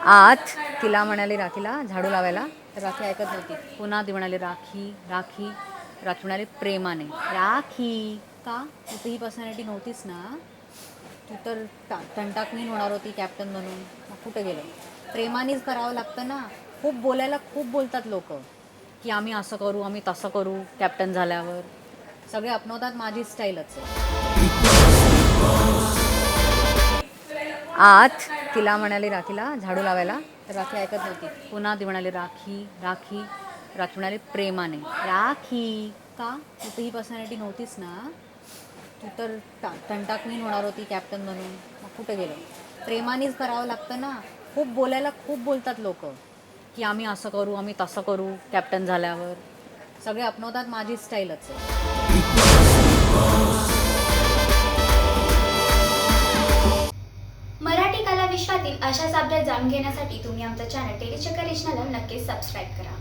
आत तिला म्हणाले राखीला झाडू लावायला, तर राखी ऐकत नव्हती. पुन्हा ती म्हणाली राखी राखी. राखी म्हणाली प्रेमाने राखी. का तू ही पर्सनॅलिटी नव्हतीच ना, तू तर तंटाकमीन होणार होती कॅप्टन म्हणून. मग कुठं गेलं? प्रेमानेच करावं लागतं ना. खूप बोलायला खूप बोलतात लोक की आम्ही असं करू आम्ही तसं करू कॅप्टन झाल्यावर. सगळे अपनवतात माझी स्टाईलच आहे. आत तिला म्हणाली राखीला झाडू लावायला, तर राखी ऐकत नव्हती. पुन्हा ती म्हणाली राखी राखी. राखी म्हणाली प्रेमाने राखी. का तू ही पर्सनॅलिटी नव्हतीच ना, तू तर तंटाकमीन होणार होती कॅप्टन म्हणून. मग कुठं गेलं? प्रेमानेच करावं लागतं ना. खूप बोलायला खूप बोलतात लोक की आम्ही असं करू आम्ही तसं करू कॅप्टन झाल्यावर. सगळे अपनवतात माझी स्टाईलच आहे. मराठी कला विश्वातील अशाच अपडेट जाणून घेण्यासाठी तुम्ही आमचं चॅनल टेलीचक्कर रिजनला नक्कीच सबस्क्राईब करा.